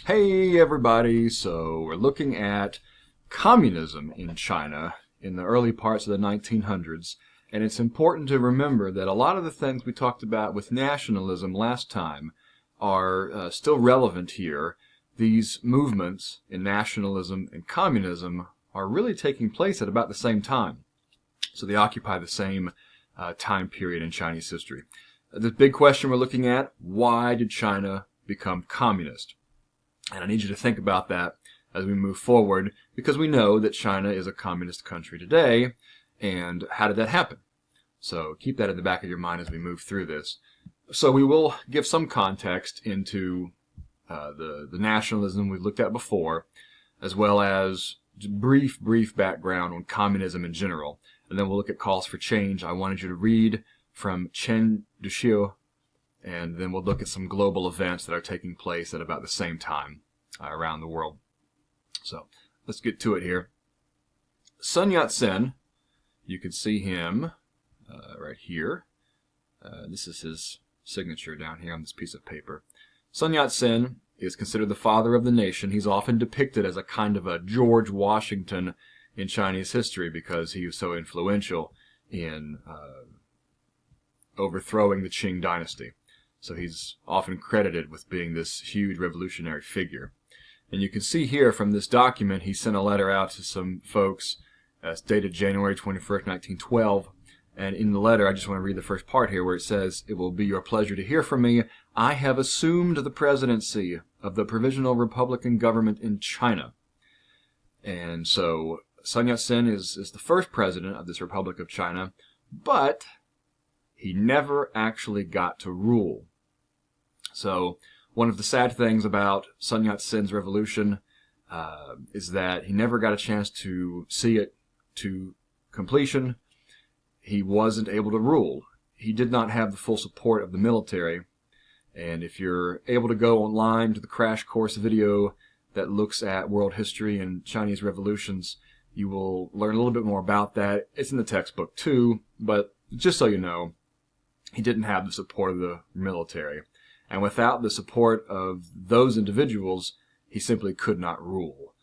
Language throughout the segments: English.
Hey everybody, so we're looking at communism in China in the early parts of the 1900s, and it's important to remember that a lot of the things we talked about with nationalism last time are still relevant here. These movements in nationalism and communism are really taking place at about the same time, so they occupy the same time period in Chinese history. The big question we're looking at, why did China become communist? And I need you to think about that as we move forward, because we know that China is a communist country today, and how did that happen? So keep that in the back of your mind as we move through this. So we will give some context into the nationalism we've looked at before, as well as brief background on communism in general. And then we'll look at calls for change. I wanted you to read from Chen Duxiu, and then we'll look at some global events that are taking place at about the same time around the world. So let's get to it here. Sun Yat-sen, you can see him right here. This is his signature down here on this piece of paper. Sun Yat-sen is considered the father of the nation. He's often depicted as a kind of a George Washington in Chinese history because he was so influential in overthrowing the Qing dynasty. So he's often credited with being this huge revolutionary figure. And you can see here from this document, he sent a letter out to some folks. It's dated January 21st, 1912. And in the letter, I just want to read the first part here where it says, "It will be your pleasure to hear from me. I have assumed the presidency of the Provisional Republican Government in China." And so Sun Yat-sen is the first president of this Republic of China, but he never actually got to rule. So one of the sad things about Sun Yat-sen's revolution is that he never got a chance to see it to completion. He wasn't able to rule. He did not have the full support of the military. And if you're able to go online to the crash course video that looks at world history and Chinese revolutions, you will learn a little bit more about that. It's in the textbook too, but just so you know, he didn't have the support of the military. And without the support of those individuals, he simply could not rule.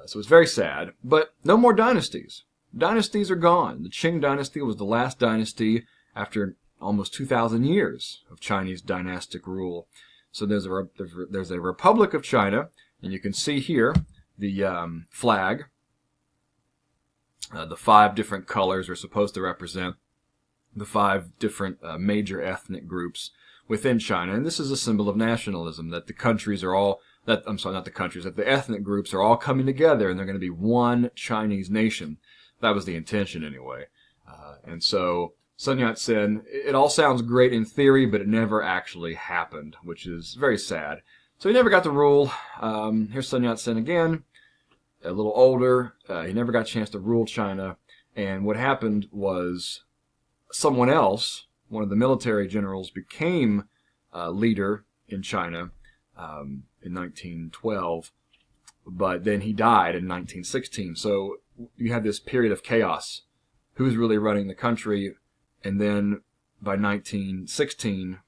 So it's very sad. But no more dynasties. Dynasties are gone. The Qing dynasty was the last dynasty after almost 2,000 years of Chinese dynastic rule. So there's a Republic of China, and you can see here the flag. The 5 different colors are supposed to represent the 5 different major ethnic groups within China, and this is a symbol of nationalism, that the countries are all, that the ethnic groups are all coming together and they're going to be one Chinese nation. That was the intention anyway. And so Sun Yat-sen, it all sounds great in theory, but it never actually happened, which is very sad. So he never got to rule. Here's Sun Yat-sen again, a little older. He never got a chance to rule China, and what happened was someone else, one of the military generals, became leader in China in 1912, but then he died in 1916. So you had this period of chaos. Who's really running the country? And then by 1916,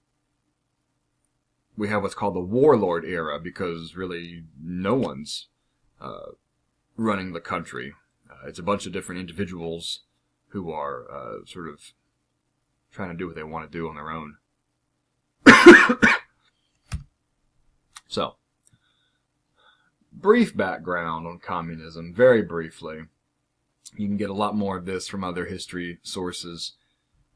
we have what's called the warlord era, because really no one's running the country. It's a bunch of different individuals who are sort of trying to do what they want to do on their own. So, brief background on communism, very briefly. You can get a lot more of this from other history sources.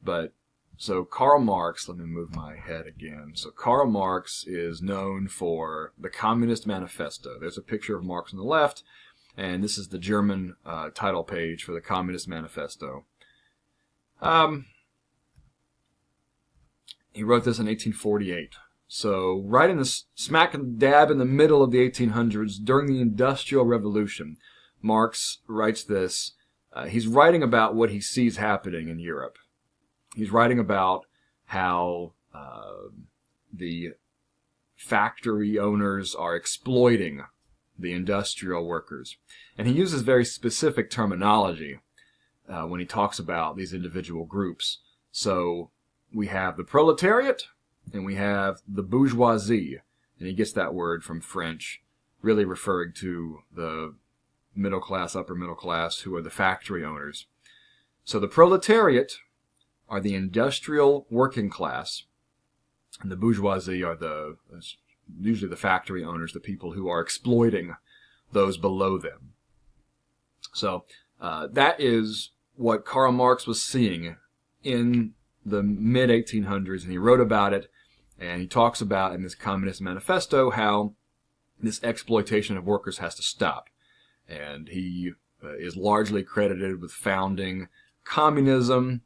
But, so Karl Marx, let me move my head again. So Karl Marx is known for the Communist Manifesto. There's a picture of Marx on the left, and this is the German title page for the Communist Manifesto. He wrote this in 1848. So right in the smack dab in the middle of the 1800s, during the Industrial Revolution, Marx writes this. He's writing about what he sees happening in Europe. He's writing about how the factory owners are exploiting the industrial workers. And he uses very specific terminology when he talks about these individual groups. So we have the proletariat, and we have the bourgeoisie, and he gets that word from French. really referring to the middle class, upper middle class, who are the factory owners. So the proletariat are the industrial working class, and the bourgeoisie are usually the factory owners, the people who are exploiting those below them. So that is what Karl Marx was seeing in the mid-1800s, and he wrote about it, and he talks about in this Communist Manifesto how this exploitation of workers has to stop. And he is largely credited with founding communism.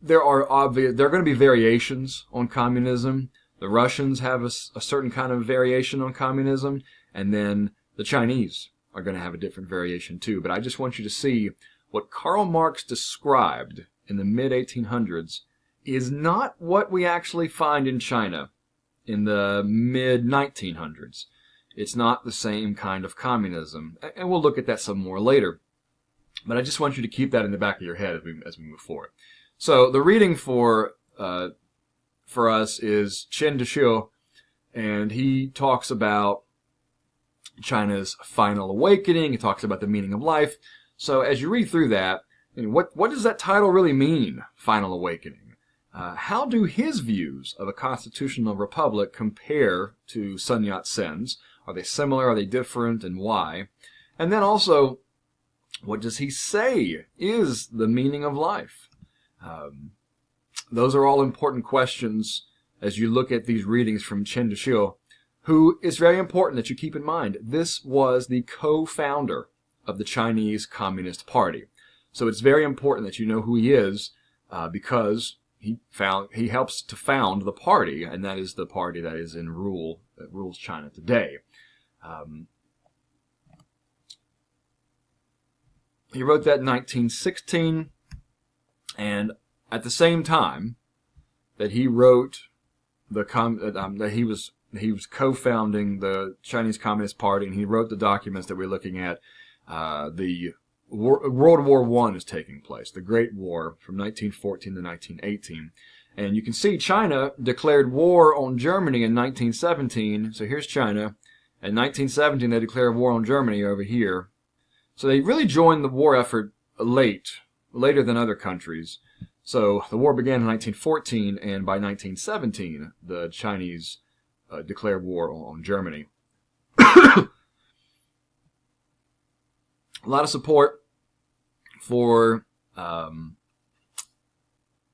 There are going to be variations on communism. The Russians have a certain kind of variation on communism, and then the Chinese are going to have a different variation too. But I just want you to see what Karl Marx described in the mid-1800s is not what we actually find in China in the mid-1900s. It's not the same kind of communism, and we'll look at that some more later. But I just want you to keep that in the back of your head as we move forward. So the reading for us is Chen Duxiu, and he talks about China's final awakening. He talks about the meaning of life. So as you read through that, what does that title really mean, Final Awakening? How do his views of a constitutional republic compare to Sun Yat-sen's? Are they similar? Are they different? And why? And then also, what does he say is the meaning of life? Those are all important questions as you look at these readings from Chen Duxiu, who is very important that you keep in mind. This was the co-founder of the Chinese Communist Party. So it's very important that you know who he is, because he helps to found the party, and that is the party that is in rule, that rules China today. He wrote that in 1916, and at the same time that he wrote that he was co-founding the Chinese Communist Party, and he wrote the documents that we're looking at, World War I is taking place, the Great War from 1914 to 1918. And you can see China declared war on Germany in 1917. So here's China. In 1917, they declared war on Germany over here. So they really joined the war effort later than other countries. So the war began in 1914, and by 1917, the Chinese declared war on Germany. A lot of support for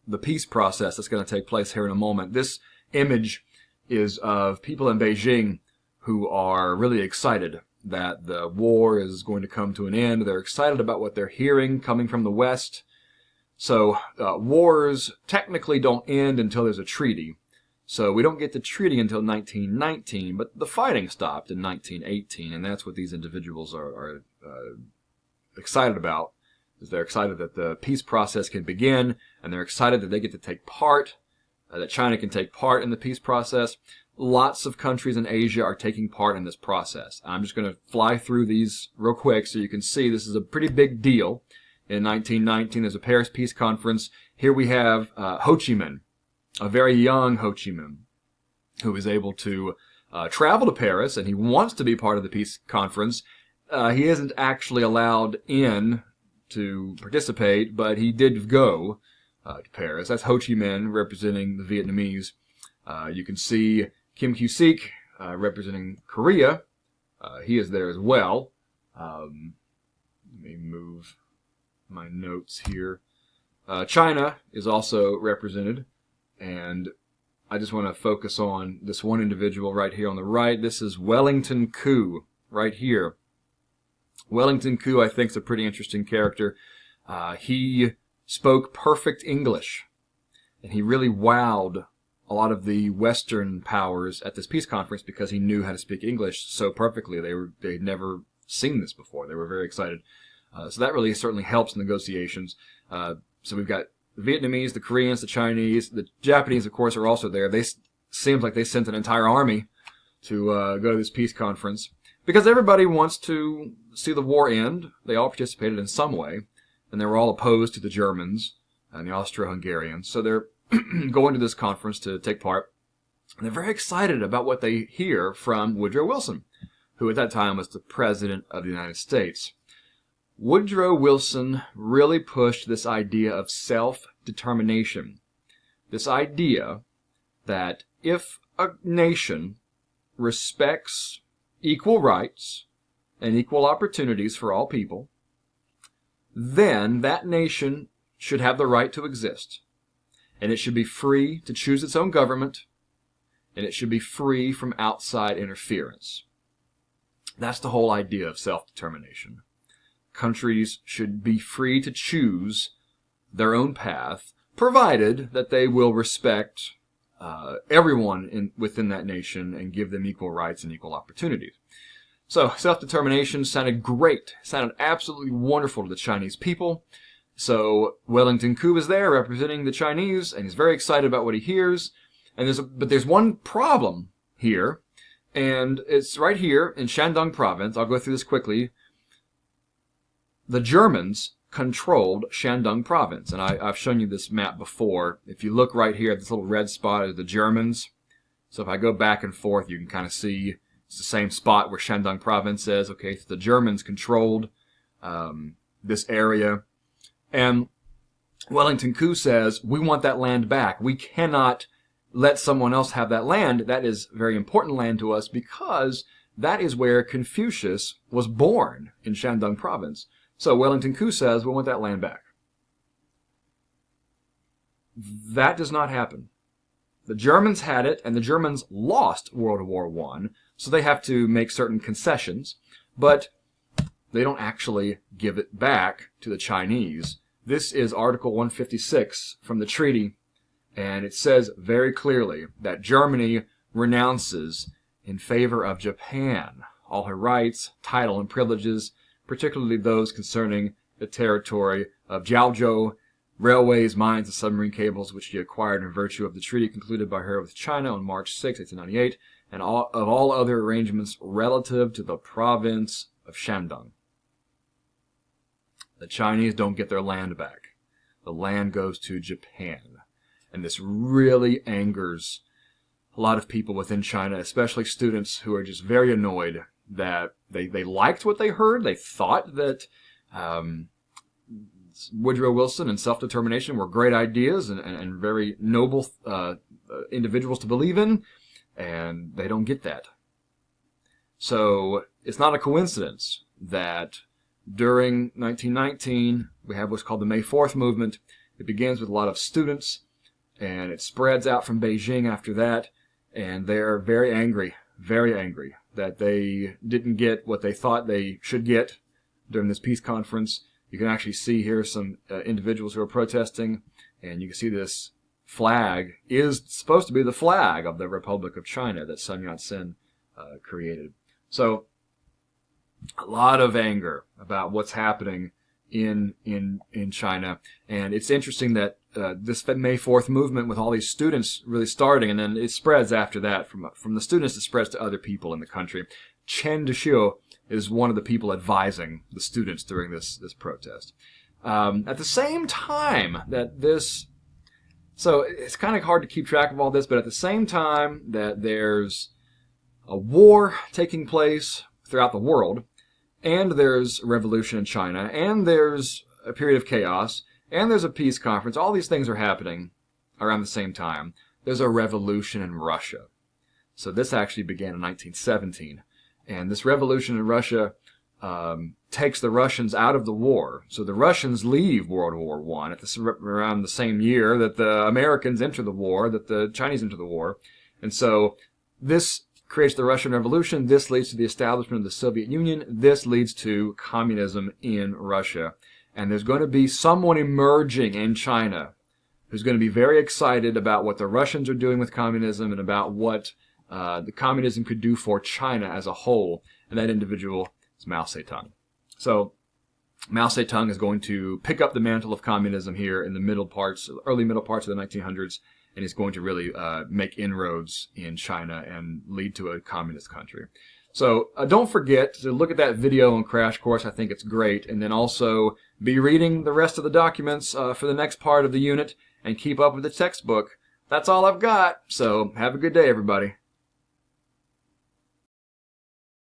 the peace process that's going to take place here in a moment. This image is of people in Beijing who are really excited that the war is going to come to an end. They're excited about what they're hearing coming from the West. So wars technically don't end until there's a treaty. So we don't get the treaty until 1919, but the fighting stopped in 1918, and that's what these individuals are excited about. Is they're excited that the peace process can begin, and they're excited that they get to take part, that China can take part in the peace process. Lots of countries in Asia are taking part in this process. I'm just going to fly through these real quick so you can see this is a pretty big deal. In 1919, there's a Paris Peace Conference. Here we have Ho Chi Minh, a very young Ho Chi Minh, who is able to travel to Paris, and he wants to be part of the peace conference. He isn't actually allowed in to participate, but he did go to Paris. That's Ho Chi Minh representing the Vietnamese. You can see Kim Kyu-sik representing Korea. He is there as well. Let me move my notes here. China is also represented, and I just want to focus on this one individual right here on the right. This is Wellington Koo right here. Wellington Koo, I think, is a pretty interesting character. He spoke perfect English, and he really wowed a lot of the Western powers at this peace conference because he knew how to speak English so perfectly. They'd never seen this before. They were very excited. So that really certainly helps negotiations. So we've got the Vietnamese, the Koreans, the Chinese, the Japanese, of course, are also there. Seems like they sent an entire army to go to this peace conference because everybody wants to see the war end. They all participated in some way, and they were all opposed to the Germans and the Austro-Hungarians. So they're going to this conference to take part, and they're very excited about what they hear from Woodrow Wilson. who at that time was the President of the United States. Woodrow Wilson really pushed this idea of self-determination. This idea that if a nation respects equal rights and equal opportunities for all people, then that nation should have the right to exist. And it should be free to choose its own government, and it should be free from outside interference. That's the whole idea of self-determination. Countries should be free to choose their own path, provided that they will respect everyone within that nation and give them equal rights and equal opportunities. So, self-determination sounded great, sounded absolutely wonderful to the Chinese people. So, Wellington Koo is there representing the Chinese, and he's very excited about what he hears. But there's one problem here, and it's right here in Shandong province. I'll go through this quickly. The Germans controlled Shandong province, and I've shown you this map before. If you look right here at this little red spot is the Germans. So if I go back and forth, you can kind of see it's the same spot where Shandong province is. Okay, so the Germans controlled this area, and Wellington Koo says, we want that land back. We cannot let someone else have that land. That is very important land to us because that is where Confucius was born, in Shandong province. So Wellington Koo says, we want that land back. That does not happen. The Germans had it, and the Germans lost World War I, so they have to make certain concessions, but they don't actually give it back to the Chinese. This is Article 156 from the treaty, and it says very clearly that Germany renounces in favor of Japan all her rights, title, and privileges, particularly those concerning the territory of Jiaozhou, railways, mines, and submarine cables, which she acquired in virtue of the treaty concluded by her with China on March 6, 1898, and all other arrangements relative to the province of Shandong. The Chinese don't get their land back. The land goes to Japan. And this really angers a lot of people within China, especially students who are just very annoyed that they liked what they heard. They thought that Woodrow Wilson and self-determination were great ideas and very noble individuals to believe in, and they don't get that. So it's not a coincidence that during 1919, we have what's called the May 4th movement. It begins with a lot of students, and it spreads out from Beijing after that, and they're very angry that they didn't get what they thought they should get during this peace conference. You can actually see here some individuals who are protesting, and you can see this flag is supposed to be the flag of the Republic of China that Sun Yat-sen created. So, a lot of anger about what's happening in China, and it's interesting that this May 4th movement with all these students really starting, and then it spreads after that from the students, it spreads to other people in the country. Chen Duxiu is one of the people advising the students during this protest. At the same time that this, so it's kind of hard to keep track of all this, but at the same time that there's a war taking place throughout the world, and there's a revolution in China, and there's a period of chaos, and there's a peace conference, all these things are happening around the same time. There's a revolution in Russia. So this actually began in 1917. And this revolution in Russia takes the Russians out of the war. So the Russians leave World War I at around the same year that the Americans enter the war, that the Chinese enter the war. And so this creates the Russian Revolution. This leads to the establishment of the Soviet Union. This leads to communism in Russia. And there's going to be someone emerging in China who's going to be very excited about what the Russians are doing with communism and about what the communism could do for China as a whole. And that individual is Mao Zedong. So Mao Zedong is going to pick up the mantle of communism here in the early middle parts of the 1900s, and he's going to really make inroads in China and lead to a communist country. So don't forget to look at that video on Crash Course. I think it's great. And then also be reading the rest of the documents for the next part of the unit and keep up with the textbook. That's all I've got. So have a good day, everybody.